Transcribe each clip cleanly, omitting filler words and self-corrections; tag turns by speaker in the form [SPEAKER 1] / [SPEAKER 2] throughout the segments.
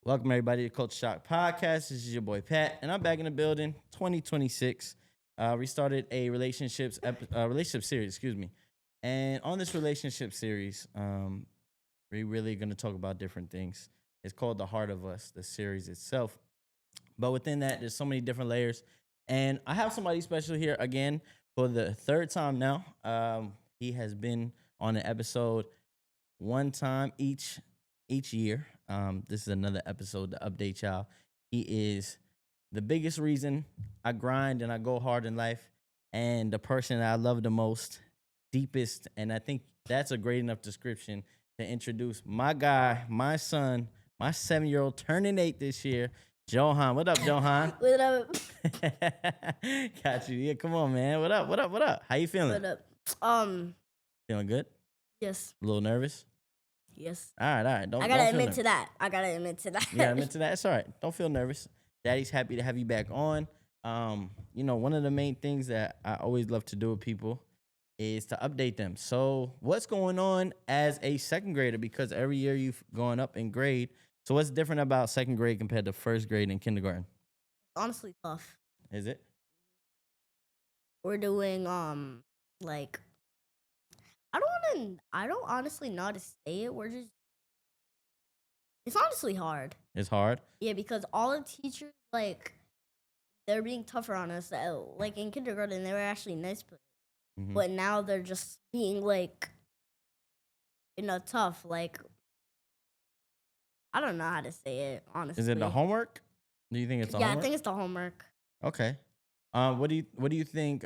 [SPEAKER 1] Welcome everybody to Culture Shock Podcast. This is your boy Pat, and I'm back in the building. 2026. We started a relationship series, excuse me. And on this relationship series, we're really going to talk about different things. It's called The Heart of Us, the series itself. But within that, there's so many different layers. And I have somebody special here again for the third time now. He has been on an episode one time each year. This is another episode to update y'all. He is the biggest reason I grind and I go hard in life, and the person that I love the most, deepest, and I think that's a great enough description to introduce my guy, my son, my 7-year-old turning 8 this year, Johan. What up, Johan?
[SPEAKER 2] What up?
[SPEAKER 1] Got you. Yeah, come on, man. What up? What up? What up? How you feeling?
[SPEAKER 2] What up?
[SPEAKER 1] Feeling good?
[SPEAKER 2] Yes.
[SPEAKER 1] A little nervous?
[SPEAKER 2] Yes.
[SPEAKER 1] All right. Don't
[SPEAKER 2] I gotta
[SPEAKER 1] feel
[SPEAKER 2] admit
[SPEAKER 1] nervous.
[SPEAKER 2] to that. I gotta admit to that.
[SPEAKER 1] You gotta admit to that. It's all right. Don't feel nervous. Daddy's happy to have you back on. One of the main things that I always love to do with people is to update them. So what's going on as a second grader? Because every year you've gone up in grade. So what's different about second grade compared to first grade in kindergarten?
[SPEAKER 2] Honestly, tough.
[SPEAKER 1] Is it?
[SPEAKER 2] We're doing like I don't honestly know how to say it. It's honestly hard.
[SPEAKER 1] It's hard.
[SPEAKER 2] Yeah, because all the teachers they're being tougher on us. Like in kindergarten, they were actually nice, but now they're just being tough. Like I don't know how to say it honestly.
[SPEAKER 1] Is it the homework? Do you think it's the
[SPEAKER 2] Yeah,
[SPEAKER 1] homework?
[SPEAKER 2] I think it's the homework.
[SPEAKER 1] Okay. What do you think?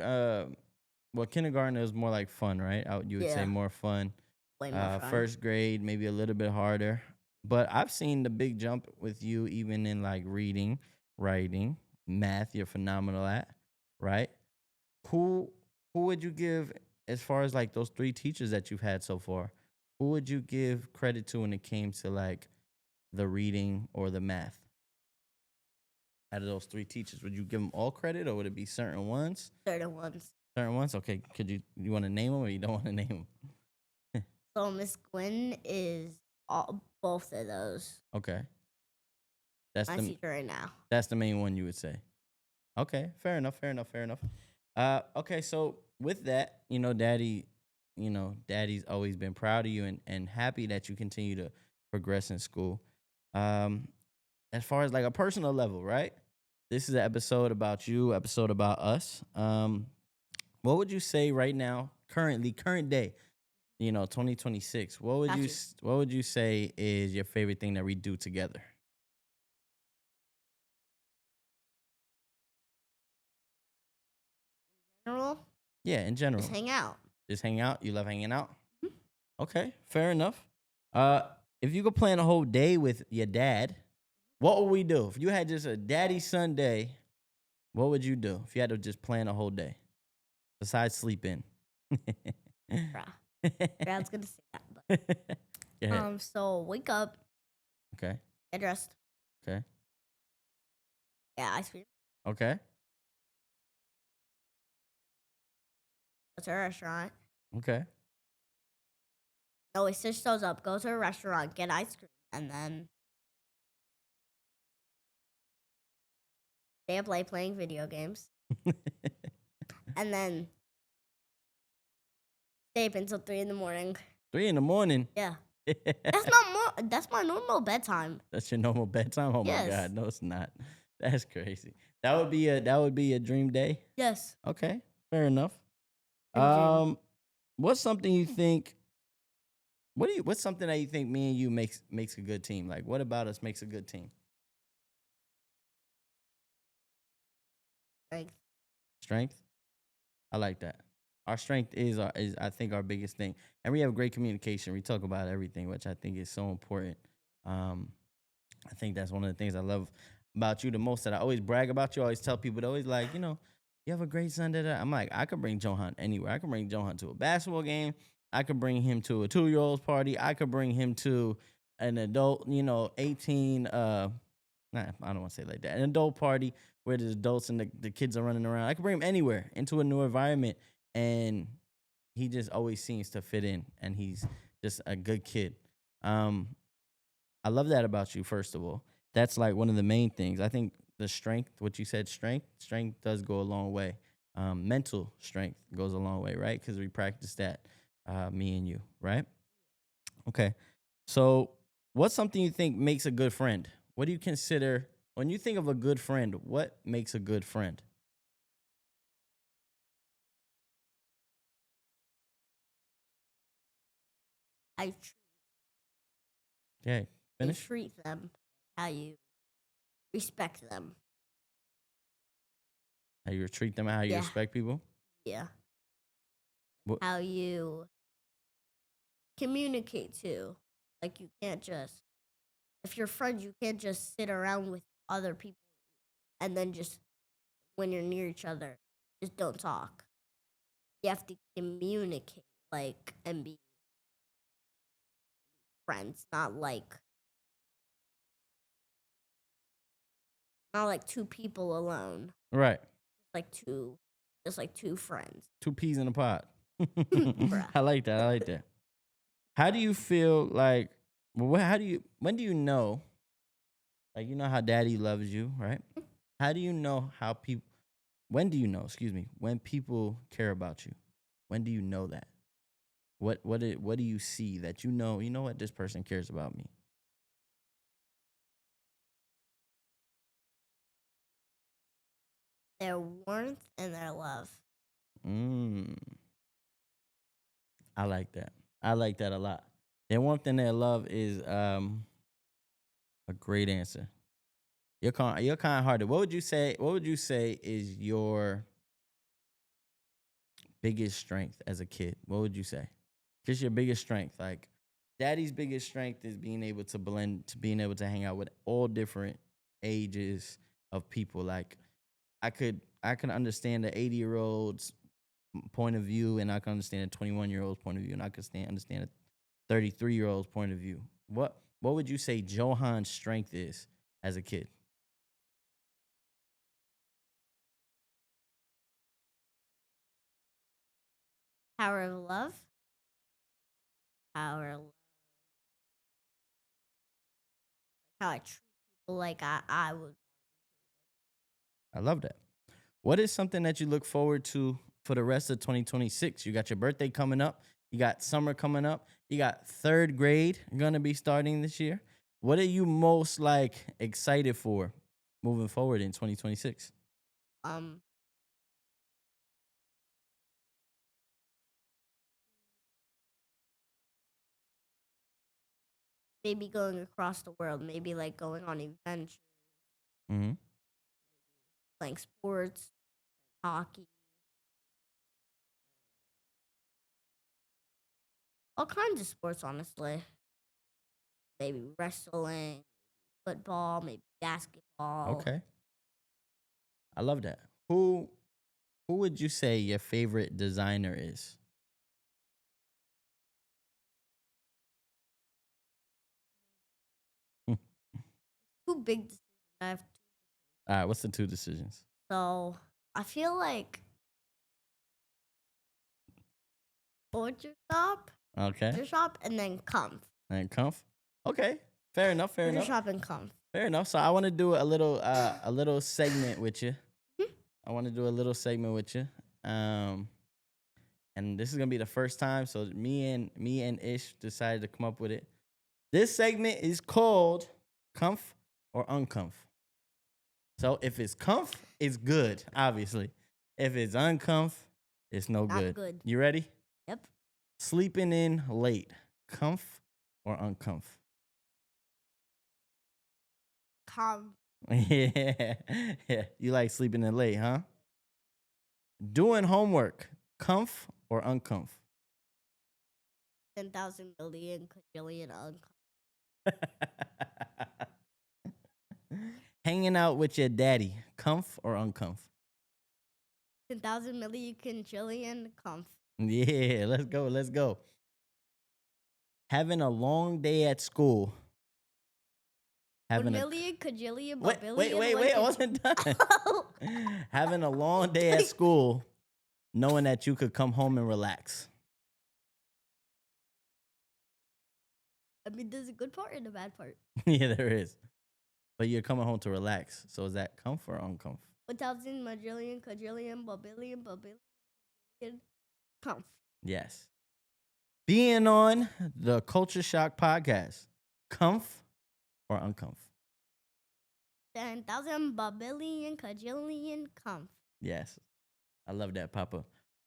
[SPEAKER 1] Well, kindergarten is more like fun, right? You would say
[SPEAKER 2] Yeah.
[SPEAKER 1] more fun.
[SPEAKER 2] Way more fun.
[SPEAKER 1] First grade maybe a little bit harder, but I've seen the big jump with you even in like reading, writing, math. You're phenomenal at, right? Who would you give as far as like those 3 teachers that you've had so far? Who would you give credit to when it came to like the reading or the math? Out of those 3 teachers, would you give them all credit, or would it be certain ones?
[SPEAKER 2] Certain ones.
[SPEAKER 1] Certain ones. Okay. Could you want to name them, or you don't want to name them?
[SPEAKER 2] So Miss Gwen is both of those.
[SPEAKER 1] Okay. That's
[SPEAKER 2] My
[SPEAKER 1] the
[SPEAKER 2] teacher right now.
[SPEAKER 1] That's the main one you would say. Okay, fair enough. Okay, so with that, Daddy's always been proud of you and happy that you continue to progress in school. As far as like a personal level, right? This is an episode about you, episode about us. What would you say right now, current day, 2026? What would you say is your favorite thing that we do together?
[SPEAKER 2] General,
[SPEAKER 1] Yeah, in general.
[SPEAKER 2] just hang out.
[SPEAKER 1] Just hang out? You love hanging out?
[SPEAKER 2] Mhm.
[SPEAKER 1] Okay, fair enough. If you could plan a whole day with your dad, what would we do? If you had just a daddy son day, what would you do if you had to just plan a whole day? Besides sleeping.
[SPEAKER 2] Bruh. I was gonna say that,
[SPEAKER 1] Go ahead.
[SPEAKER 2] so wake up,
[SPEAKER 1] Okay.
[SPEAKER 2] get dressed,
[SPEAKER 1] Okay.
[SPEAKER 2] get ice cream,
[SPEAKER 1] Okay.
[SPEAKER 2] go to a restaurant.
[SPEAKER 1] Okay.
[SPEAKER 2] No, we switch those up. Go to a restaurant, get ice cream, and then stay up late playing video games, and then stay up until 3 in the morning.
[SPEAKER 1] 3 in the morning.
[SPEAKER 2] Yeah, that's not more. That's my normal bedtime.
[SPEAKER 1] That's your normal bedtime? Oh
[SPEAKER 2] Yes.
[SPEAKER 1] my God. No, it's not. That's crazy. That would be a dream day.
[SPEAKER 2] Yes.
[SPEAKER 1] Okay. Fair enough.
[SPEAKER 2] Dream.
[SPEAKER 1] What's something you think? What's something that you think me and you makes a good team? Like, what about us makes a good team?
[SPEAKER 2] Strength.
[SPEAKER 1] Strength. I like that. Our strength is I think our biggest thing, and we have great communication. We talk about everything, which I think is so important. I think that's one of the things I love about you the most. That I always brag about you. I always tell people, they're always like, you have a great son. I'm like, I could bring Johan anywhere. I could bring Johan to a basketball game. I could bring him to a 2-year-old's party. I could bring him to an adult, 18. I don't want to say it like that. An adult party where there's adults and the kids are running around. I could bring him anywhere into a new environment, and he just always seems to fit in, and he's just a good kid. I love that about you, first of all. That's like one of the main things. I think the strength, what you said, strength does go a long way. Mental strength goes a long way, right? Because we practice that, me and you, right? Okay. So, what's something you think makes a good friend? What do you consider when you think of a good friend? What makes a good friend?
[SPEAKER 2] I tr-
[SPEAKER 1] Okay,
[SPEAKER 2] you
[SPEAKER 1] finish.
[SPEAKER 2] treat them, how you respect them.
[SPEAKER 1] How you treat them, how you
[SPEAKER 2] Yeah,
[SPEAKER 1] respect people.
[SPEAKER 2] yeah.
[SPEAKER 1] What?
[SPEAKER 2] How you communicate too. Like you can't just if you're friends, you can't just sit around with other people and then just when you're near each other, just don't talk. You have to communicate like and be friends, not like two people alone.
[SPEAKER 1] Right.
[SPEAKER 2] Like two just like two friends.
[SPEAKER 1] Two peas in a pod.
[SPEAKER 2] Bruh.
[SPEAKER 1] I like that. I like that. How do you feel like? Well, how do you? When do you know? Like you know how daddy loves you, right? How do you know how people? When do you know? Excuse me. When people care about you, when do you know that? What do you see that you know? You know what this person cares about me.
[SPEAKER 2] Their warmth and their love.
[SPEAKER 1] Mm, I like that. I like that a lot. Their warmth and their love is a great answer. You're kind hearted. What would you say? What would you say is your biggest strength as a kid? What would you say? Just your biggest strength. Like daddy's biggest strength is being able to blend, to being able to hang out with all different ages of people. Like I could understand the 80-year-old's point of view, and I can understand a 21-year-old's point of view, and I can understand a 33-year-old's point of view. What would you say Johan's strength is as a kid?
[SPEAKER 2] Power of love. Power of how I treat people like I would.
[SPEAKER 1] I love that. What is something that you look forward to for the rest of 2026? You got your birthday coming up. You got summer coming up. You got third grade gonna be starting this year. What are you most like excited for moving forward in 2026?
[SPEAKER 2] Um Maybe going across the world, maybe like going on adventures,
[SPEAKER 1] Mm-hmm.
[SPEAKER 2] playing sports, hockey, all kinds of sports, honestly. Maybe wrestling, football, maybe basketball.
[SPEAKER 1] Okay, I love that. Who would you say your favorite designer is?
[SPEAKER 2] Two big decisions I have.
[SPEAKER 1] All right, what's the two decisions?
[SPEAKER 2] So I feel like butcher
[SPEAKER 1] Okay,
[SPEAKER 2] shop, and then comf.
[SPEAKER 1] and comf. Okay, fair enough. Fair
[SPEAKER 2] Butcher
[SPEAKER 1] enough.
[SPEAKER 2] shop and comf.
[SPEAKER 1] Fair enough. So I want to do a little segment with you.
[SPEAKER 2] Mhm.
[SPEAKER 1] I want to do a little segment with you. Um, and this is gonna be the first time. So me and Ish decided to come up with it. This segment is called "Comf or Uncomf." So if it's comf, it's good. Obviously, if it's uncomf, it's no
[SPEAKER 2] Not
[SPEAKER 1] good.
[SPEAKER 2] good.
[SPEAKER 1] You ready?
[SPEAKER 2] Yep.
[SPEAKER 1] Sleeping in late, comf or uncomf?
[SPEAKER 2] Comf.
[SPEAKER 1] Yeah, yeah. You like sleeping in late, huh? Doing homework, comf or uncomf?
[SPEAKER 2] 10,000 million quadrillion uncomf.
[SPEAKER 1] Hanging out with your daddy, comf or uncomf?
[SPEAKER 2] 10,000 million quadrillion comf.
[SPEAKER 1] Yeah, let's go, let's go. Having a long day at school.
[SPEAKER 2] 1
[SPEAKER 1] Having a
[SPEAKER 2] million quadrillion
[SPEAKER 1] wait, wait,
[SPEAKER 2] billion.
[SPEAKER 1] wait, wait! I wasn't done. Having a long day at school, knowing that you could come home and relax.
[SPEAKER 2] I mean, there's a good part and a bad part.
[SPEAKER 1] Yeah, there is. but you're coming home to relax. So is that comfort or uncomfort?
[SPEAKER 2] 1,000, majillion, quadrillion, babillion, babillion, comf.
[SPEAKER 1] Yes. Being on the Culture Shock podcast, comf or uncomf?
[SPEAKER 2] 10,000, babillion, quadrillion, comf.
[SPEAKER 1] Yes. I love that, Papa.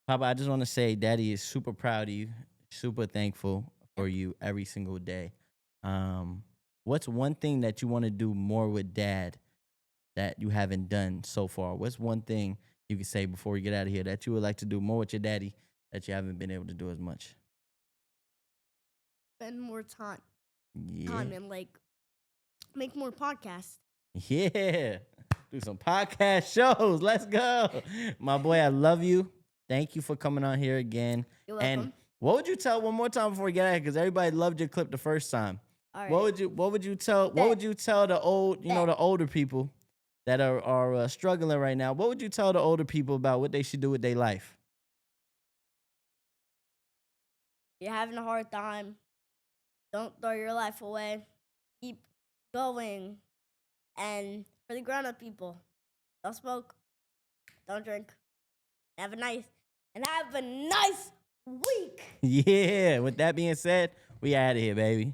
[SPEAKER 1] Papa, I just want to say Daddy is super proud of you, super thankful for you every single day. What's one thing that you want to do more with Dad that you haven't done so far? What's one thing you can say before we get out of here that you would like to do more with your daddy that you haven't been able to do as much?
[SPEAKER 2] Spend more time
[SPEAKER 1] Yeah.
[SPEAKER 2] and like make more podcasts.
[SPEAKER 1] Yeah. Do some podcast shows. Let's go. My boy, I love you. Thank you for coming on here again.
[SPEAKER 2] You're welcome.
[SPEAKER 1] And what would you tell one more time before we get out of here? Because everybody loved your clip the first time.
[SPEAKER 2] All right.
[SPEAKER 1] What would you tell the old, the older people that are struggling right now? What would you tell the older people about what they should do with their life?
[SPEAKER 2] You're having a hard time. Don't throw your life away. Keep going. And for the grown-up people, don't smoke, don't drink. Have a nice week.
[SPEAKER 1] Yeah. With that being said, we out of here, baby.